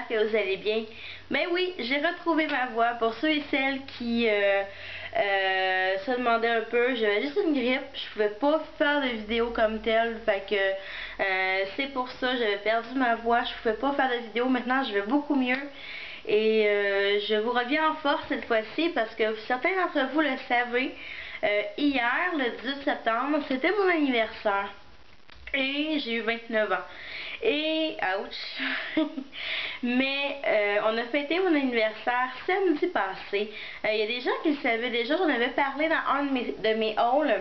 j'espère que vous allez bien. Mais oui, j'ai retrouvé ma voix. Pour ceux et celles qui se demandaient un peu, j'avais juste une grippe, je pouvais pas faire de vidéo comme telle, fait que c'est pour ça, j'avais perdu ma voix, je pouvais pas faire de vidéo. Maintenant je vais beaucoup mieux et je vous reviens en force cette fois-ci parce que certains d'entre vous le savez, hier, le 18 septembre, c'était mon anniversaire. Et j'ai eu 29 ans. Et, ouch! Mais on a fêté mon anniversaire samedi passé. Il y a des gens qui le savaient déjà, j'en avais parlé dans un de mes hauls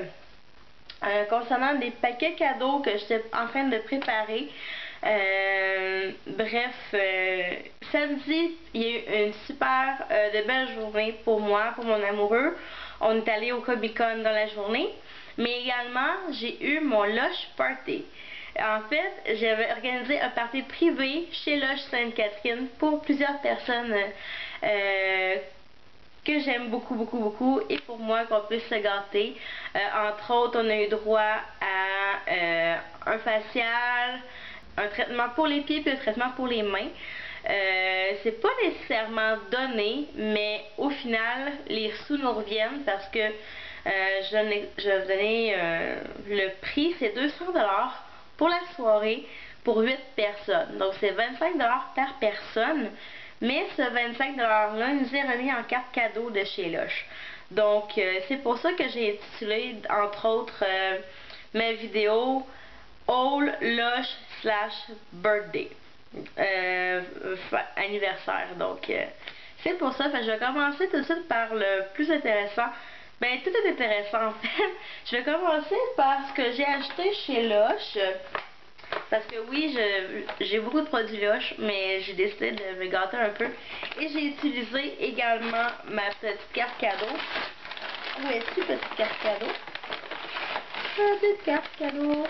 concernant des paquets cadeaux que j'étais en train de préparer. Bref, samedi, il y a eu une super de belle journée pour moi, pour mon amoureux. On est allé au Comic-Con dans la journée. Mais également, j'ai eu mon Lush Party. En fait, j'avais organisé un party privé chez Lush Sainte-Catherine pour plusieurs personnes que j'aime beaucoup et pour moi qu'on puisse se gâter. Entre autres, on a eu droit à un facial, un traitement pour les pieds puis un traitement pour les mains. C'est pas nécessairement donné, mais au final, les sous nous reviennent parce que je vais vous donner le prix, c'est 200$ pour la soirée pour 8 personnes. Donc c'est 25$ par personne, mais ce 25$-là nous est remis en carte cadeau de chez Lush. Donc c'est pour ça que j'ai intitulé, entre autres, ma vidéo Haul Lush / Birthday. Anniversaire. Donc c'est pour ça que je vais commencer tout de suite par le plus intéressant. Ben, tout est intéressant en fait. Je vais commencer par ce que j'ai acheté chez Lush. Parce que oui, j'ai beaucoup de produits Lush, mais j'ai décidé de me gâter un peu. Et j'ai utilisé également ma petite carte cadeau. Où est-tu, petite carte cadeau? Petite carte cadeau.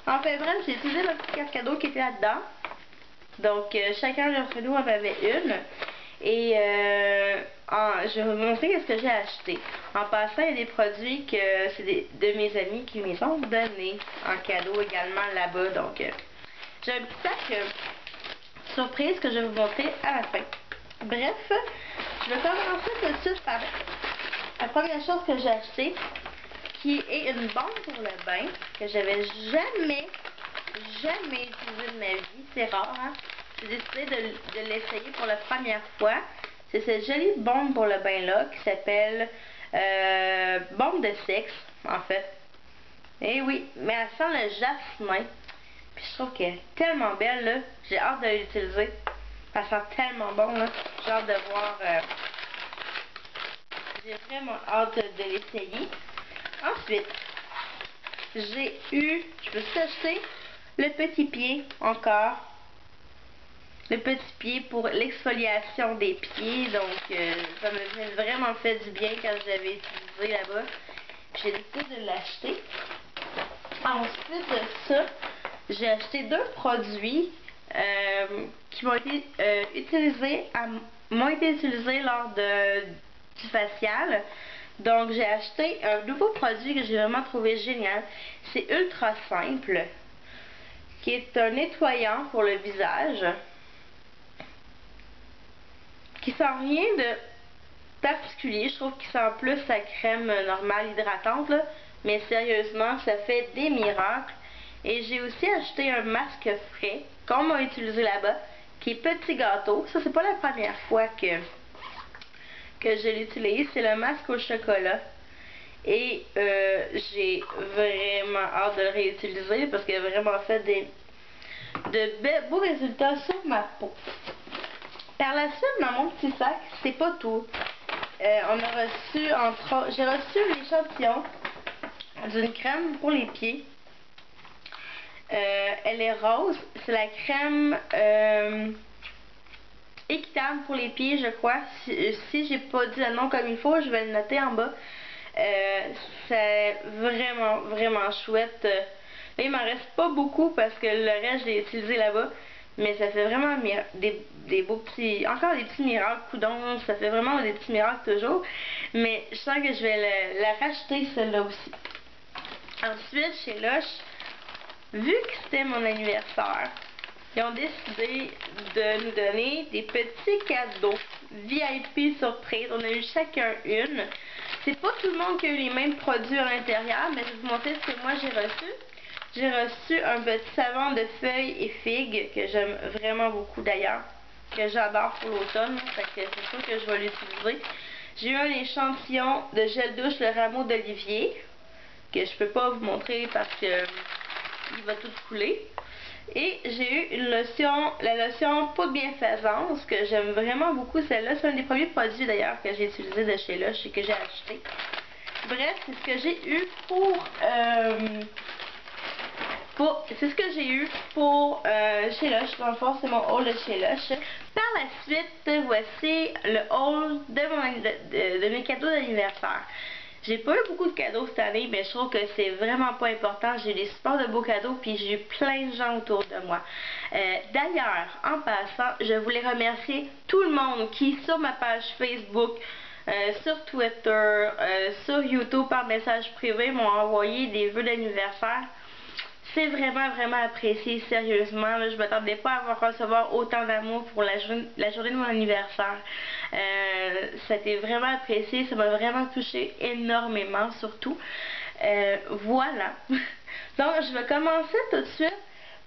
Enfin bref, j'ai utilisé ma petite carte cadeau qui était là-dedans. Donc, chacun d'entre nous en avait une. Et je vais vous montrer ce que j'ai acheté. En passant, il y a des produits que c'est de mes amis qui me ont donnés en cadeau également là-bas. Donc, j'ai un petit sac surprise que je vais vous montrer à la fin. Bref, je vais commencer tout de suite par la première chose que j'ai acheté, qui est une bombe pour le bain, que j'avais jamais utilisée de ma vie. C'est rare, hein? J'ai décidé de l'essayer pour la première fois. C'est cette jolie bombe pour le bain là qui s'appelle bombe de sexe en fait. Et oui, mais elle sent le jasmin. Puis je trouve qu'elle est tellement belle là. J'ai hâte de l'utiliser. Elle sent tellement bon là. J'ai hâte de voir. J'ai vraiment hâte de l'essayer. Ensuite, j'ai eu, je me suis acheté le petit pied encore. Le petit pied pour l'exfoliation des pieds. Donc, ça m'a vraiment fait du bien quand je l'avais utilisé là-bas. J'ai décidé de l'acheter. Ensuite de ça, j'ai acheté deux produits qui m'ont été utilisés lors du facial. Donc, j'ai acheté un nouveau produit que j'ai vraiment trouvé génial. C'est ultra simple, qui est un nettoyant pour le visage, qui sent rien de particulier. Je trouve qu'il sent plus sa crème normale hydratante, là. Mais sérieusement, ça fait des miracles. Et j'ai aussi acheté un masque frais qu'on m'a utilisé là-bas, qui est Petit Gâteau. Ça, c'est pas la première fois que je l'utilise. C'est le masque au chocolat. Et j'ai vraiment hâte de le réutiliser parce qu'il a vraiment fait de beaux résultats sur ma peau. Par la suite, dans mon petit sac, c'est pas tout. On a reçu, j'ai reçu l'échantillon d'une crème pour les pieds. Elle est rose. C'est la crème équitable pour les pieds, je crois. Si j'ai pas dit le nom comme il faut, je vais le noter en bas. C'est vraiment chouette. Là, il m'en reste pas beaucoup parce que le reste, je l'ai utilisé là-bas. Mais ça fait vraiment des beaux petits... Encore des petits miracles, coudons. Ça fait vraiment des petits miracles toujours. Mais je sens que je vais la racheter, celle-là aussi. Ensuite, chez Lush, vu que c'était mon anniversaire, Ils ont décidé de nous donner des petits cadeaux VIP surprise. On a eu chacun une. C'est pas tout le monde qui a eu les mêmes produits à l'intérieur, mais je vais vous montrer ce que moi j'ai reçu. J'ai reçu un petit savon de feuilles et figues que j'aime vraiment beaucoup d'ailleurs, que j'adore pour l'automne, fait que c'est sûr que je vais l'utiliser. J'ai eu un échantillon de gel douche le rameau d'olivier, que je peux pas vous montrer parce que il va tout couler. Et j'ai eu une lotion, la lotion poudre bienfaisance, que j'aime vraiment beaucoup. Celle-là, c'est un des premiers produits d'ailleurs que j'ai utilisé de chez Lush et que j'ai acheté. Bref, c'est ce que j'ai eu c'est ce que j'ai eu pour chez Lush. Dans le fond, c'est mon haul de chez Lush. Par la suite, voici le haul de mes cadeaux d'anniversaire. J'ai pas eu beaucoup de cadeaux cette année, mais je trouve que c'est vraiment pas important. J'ai eu des super de beaux cadeaux, puis j'ai eu plein de gens autour de moi. D'ailleurs, en passant, je voulais remercier tout le monde qui, sur ma page Facebook, sur Twitter, sur YouTube, par message privé, m'ont envoyé des vœux d'anniversaire. C'est vraiment, vraiment apprécié, sérieusement. Là, je ne m'attendais pas à recevoir autant d'amour pour la journée de mon anniversaire. Ça a été vraiment apprécié, ça m'a vraiment touché énormément, surtout. Voilà. Donc, je vais commencer tout de suite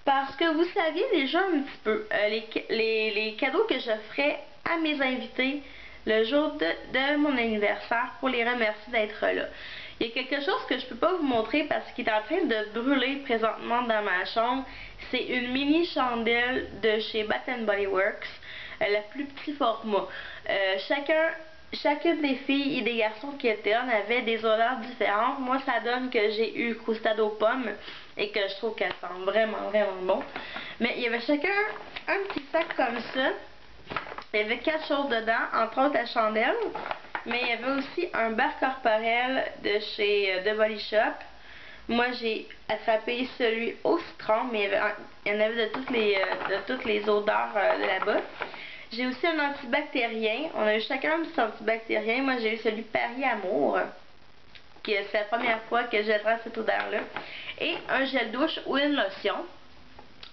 parce que vous saviez déjà un petit peu les cadeaux que j'offrais à mes invités le jour de mon anniversaire pour les remercier d'être là. Il y a quelque chose que je ne peux pas vous montrer parce qu'il est en train de brûler présentement dans ma chambre. C'est une mini chandelle de chez Bath & Body Works, la plus petit format. Chacune des filles et des garçons qui étaient là avaient des odeurs différentes. Moi, ça donne que j'ai eu croustade aux pommes et que je trouve qu'elle sent vraiment, vraiment bon. Mais il y avait chacun un petit sac comme ça. Il y avait 4 choses dedans, entre autres la chandelle. Mais il y avait aussi un bar corporel de chez The Body Shop. Moi, j'ai attrapé celui au citron, mais il y en avait de toutes les odeurs de là-bas. J'ai aussi un antibactérien. On a eu chacun un petit antibactérien. Moi, j'ai eu celui Paris Amour, que c'est la première fois que j'attrape cette odeur-là. Et un gel douche ou une lotion.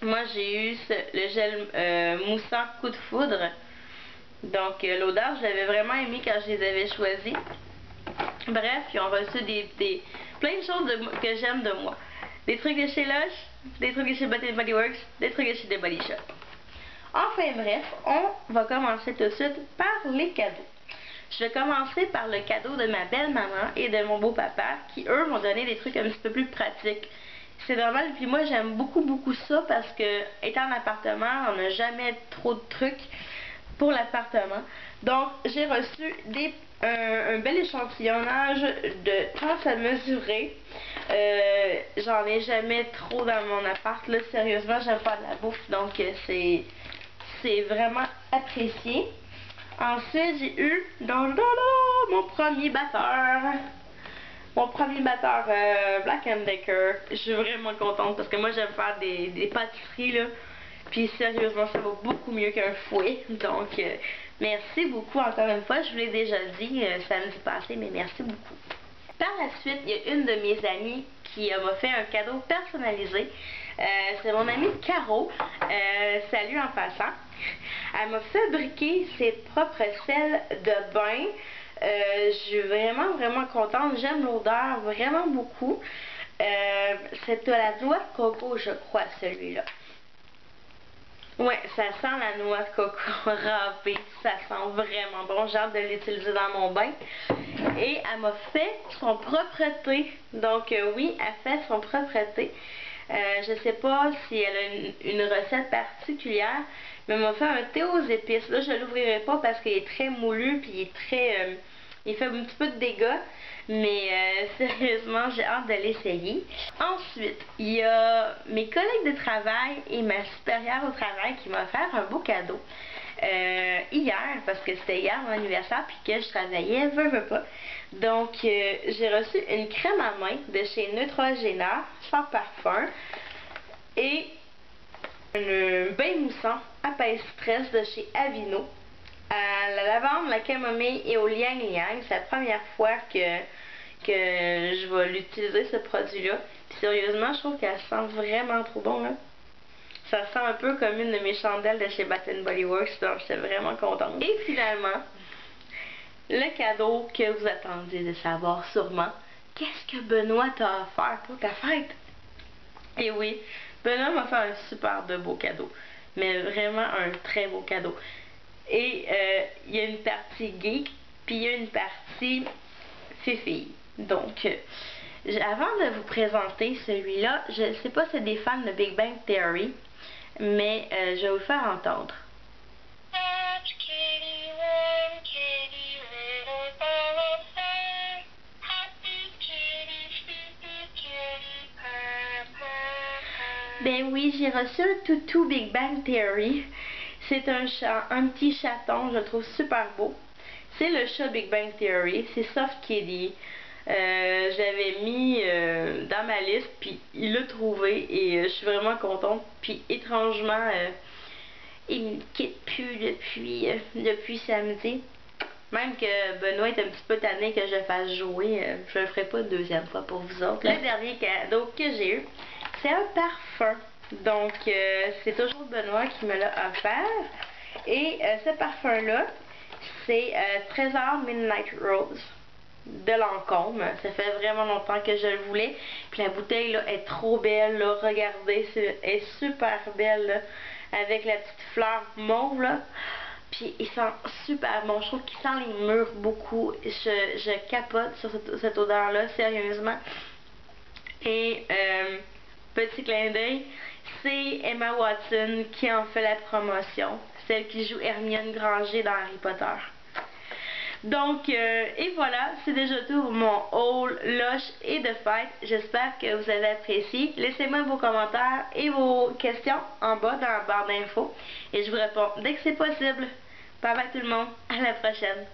Moi, j'ai eu le gel moussant Coup de foudre. Donc, l'odeur, je l'avais vraiment aimé quand je les avais choisis. Bref, ils ont reçu plein de choses que j'aime de moi. Des trucs de chez Lush, des trucs de chez Bath & Body Works, des trucs de chez The Body Shop. Enfin bref, on va commencer tout de suite par les cadeaux. Je vais commencer par le cadeau de ma belle-maman et de mon beau-papa qui, eux, m'ont donné des trucs un petit peu plus pratiques. C'est normal, puis moi, j'aime beaucoup, beaucoup ça parce que, étant en appartement, on n'a jamais trop de trucs pour l'appartement. Donc, j'ai reçu un bel échantillonnage de tasse à mesurer. J'en ai jamais trop dans mon appart, là, sérieusement, j'aime pas de la bouffe, donc c'est vraiment apprécié. Ensuite, j'ai eu mon premier batteur. Mon premier batteur Black & Decker. Je suis vraiment contente parce que moi, j'aime faire des pâtisseries, là. Puis sérieusement, ça va beaucoup mieux qu'un fouet. Donc, merci beaucoup encore une fois. Je vous l'ai déjà dit samedi passé, mais merci beaucoup. Par la suite, il y a une de mes amies qui m'a fait un cadeau personnalisé. C'est mon amie Caro. Salut en passant. Elle m'a fabriqué ses propres sels de bain. Je suis vraiment, vraiment contente. J'aime l'odeur vraiment beaucoup. C'est de la noix de coco, je crois, celui-là. Ouais, ça sent la noix de coco râpée. Ça sent vraiment bon. J'ai hâte de l'utiliser dans mon bain. Et elle m'a fait son propre thé. Donc oui, elle fait son propre thé. Je sais pas si elle a une recette particulière, mais elle m'a fait un thé aux épices. Là, je ne l'ouvrirai pas parce qu'il est très moulu puis il est très... il fait un petit peu de dégâts. Mais sérieusement, j'ai hâte de l'essayer. Ensuite, il y a mes collègues de travail et ma supérieure au travail qui m'a offert un beau cadeau. Hier, parce que c'était hier mon anniversaire puis que je travaillais, veux pas. Donc, j'ai reçu une crème à main de chez Neutrogena, sans parfum, et un bain moussant apaise-stress de chez Aveeno. À la lavande, la camomille et au liang-liang. C'est la première fois que je vais l'utiliser, ce produit-là. Puis sérieusement, je trouve qu'elle sent vraiment trop bon, là. Ça sent un peu comme une de mes chandelles de chez Bath & Body Works, donc j'étais vraiment contente. Et finalement, le cadeau que vous attendiez de savoir sûrement, qu'est-ce que Benoît t'a offert pour ta fête? Et oui, Benoît m'a fait un super de beau cadeau, mais vraiment un très beau cadeau. Et il y a une partie geek, puis il y a une partie fille. Donc, avant de vous présenter celui-là, je ne sais pas si c'est des fans de Big Bang Theory, mais je vais vous le faire entendre. Ben oui, j'ai reçu un toutou Big Bang Theory. C'est un chat, un petit chaton, je le trouve super beau. C'est le chat Big Bang Theory, c'est Soft Kitty. Je l'avais mis dans ma liste, puis il l'a trouvé et je suis vraiment contente. Puis étrangement, il me quitte plus depuis samedi. Même que Benoît est un petit peu tanné que je fasse jouer, je le ferai pas une deuxième fois pour vous autres. Le dernier cadeau que j'ai eu, c'est un parfum. Donc, c'est toujours Benoît qui me l'a offert. Et ce parfum-là, c'est Trésor Midnight Rose de Lancôme. Ça fait vraiment longtemps que je le voulais. Puis la bouteille là, est trop belle. Là. Regardez, elle est super belle. Là, avec la petite fleur mauve. Là. Puis il sent super bon. Je trouve qu'il sent les murs beaucoup. Je capote sur cette odeur-là, sérieusement. Et petit clin d'œil, c'est Emma Watson qui en fait la promotion. Celle qui joue Hermione Granger dans Harry Potter. Donc, et voilà, c'est déjà tout pour mon haul, loche et de fête. J'espère que vous avez apprécié. Laissez-moi vos commentaires et vos questions en bas dans la barre d'infos. Et je vous réponds dès que c'est possible. Bye bye tout le monde, à la prochaine.